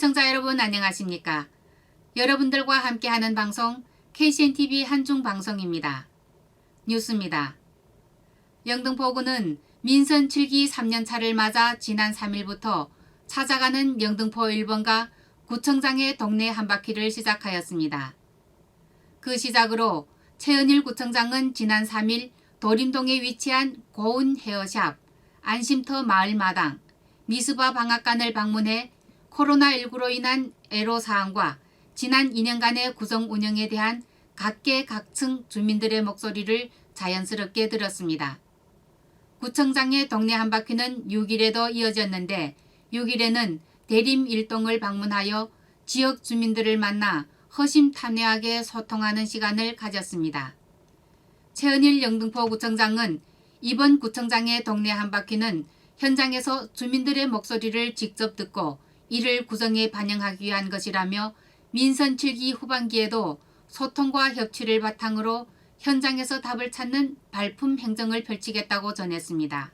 시청자 여러분 안녕하십니까? 여러분들과 함께하는 방송 KCNTV 한중방송입니다. 뉴스입니다. 영등포구는 민선 7기 3년차를 맞아 지난 3일부터 찾아가는 영등포 1번가 구청장의 동네 한바퀴를 시작하였습니다. 그 시작으로 최은일 구청장은 지난 3일 도림동에 위치한 고운 헤어샵, 안심터 마을마당, 미스바 방앗간을 방문해 코로나19로 인한 애로사항과 지난 2년간의 구정 운영에 대한 각계각층 주민들의 목소리를 자연스럽게 들었습니다. 구청장의 동네 한바퀴는 6일에도 이어졌는데 6일에는 대림 일동을 방문하여 지역 주민들을 만나 허심탄회하게 소통하는 시간을 가졌습니다. 최은일 영등포 구청장은 이번 구청장의 동네 한바퀴는 현장에서 주민들의 목소리를 직접 듣고 이를 구정에 반영하기 위한 것이라며 민선 7기 후반기에도 소통과 협치를 바탕으로 현장에서 답을 찾는 발품 행정을 펼치겠다고 전했습니다.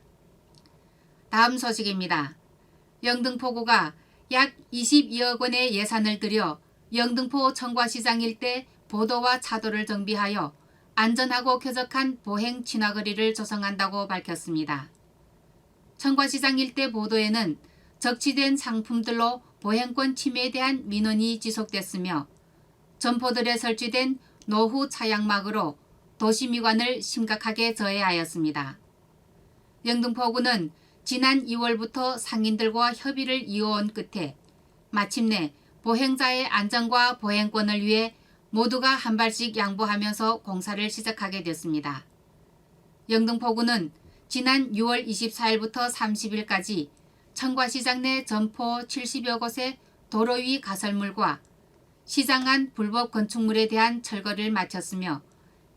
다음 소식입니다. 영등포구가 약 22억 원의 예산을 들여 영등포 청과시장 일대 보도와 차도를 정비하여 안전하고 쾌적한 보행 친화거리를 조성한다고 밝혔습니다. 청과시장 일대 보도에는 적치된 상품들로 보행권 침해에 대한 민원이 지속됐으며 점포들에 설치된 노후 차양막으로 도시미관을 심각하게 저해하였습니다. 영등포구는 지난 2월부터 상인들과 협의를 이어온 끝에 마침내 보행자의 안전과 보행권을 위해 모두가 한 발씩 양보하면서 공사를 시작하게 됐습니다. 영등포구는 지난 6월 24일부터 30일까지 청과시장 내 점포 70여 곳의 도로 위 가설물과 시장 안 불법 건축물에 대한 철거를 마쳤으며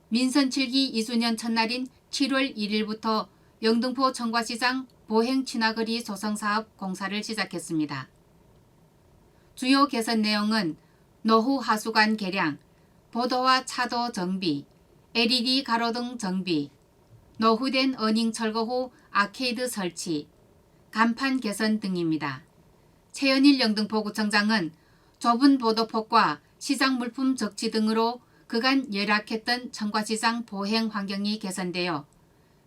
민선 7기 2주년 첫날인 7월 1일부터 영등포 청과시장 보행 친화거리 조성사업 공사를 시작했습니다. 주요 개선 내용은 노후 하수관 개량, 보도와 차도 정비, LED 가로등 정비, 노후된 어닝 철거 후 아케이드 설치, 간판 개선 등입니다. 최은일 영등포구청장은 좁은 보도폭과 시장 물품 적치 등으로 그간 열악했던 청과시장 보행 환경이 개선되어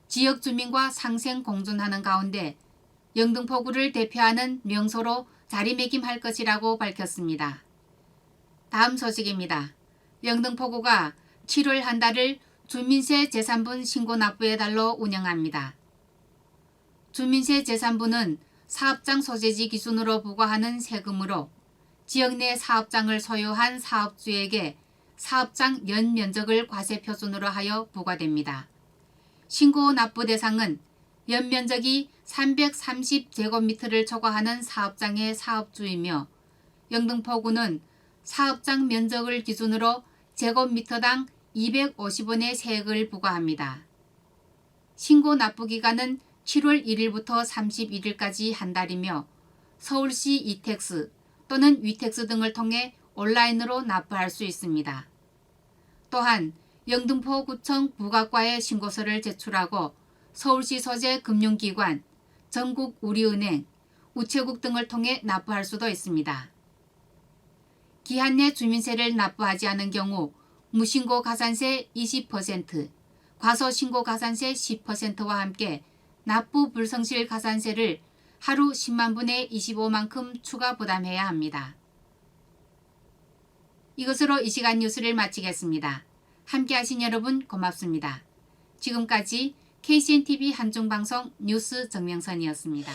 지역 주민과 상생 공존하는 가운데 영등포구를 대표하는 명소로 자리매김할 것이라고 밝혔습니다. 다음 소식입니다. 영등포구가 7월 한 달을 주민세 재산분 신고 납부의 달로 운영합니다. 주민세 재산분은 사업장 소재지 기준으로 부과하는 세금으로 지역 내 사업장을 소유한 사업주에게 사업장 연면적을 과세표준으로 하여 부과됩니다. 신고 납부 대상은 연면적이 330제곱미터를 초과하는 사업장의 사업주이며 영등포구는 사업장 면적을 기준으로 제곱미터당 250원의 세액을 부과합니다. 신고 납부 기간은 7월 1일부터 31일까지 한 달이며 서울시 이택스 또는 위택스 등을 통해 온라인으로 납부할 수 있습니다. 또한 영등포구청 부가과에 신고서를 제출하고 서울시 소재 금융기관, 전국우리은행, 우체국 등을 통해 납부할 수도 있습니다. 기한 내 주민세를 납부하지 않은 경우 무신고 가산세 20%, 과소신고 가산세 10%와 함께 납부 불성실 가산세를 하루 10만 분의 25만큼 추가 부담해야 합니다. 이것으로 이 시간 뉴스를 마치겠습니다. 함께하신 여러분 고맙습니다. 지금까지 KCNTV 한중방송 뉴스 정명선이었습니다.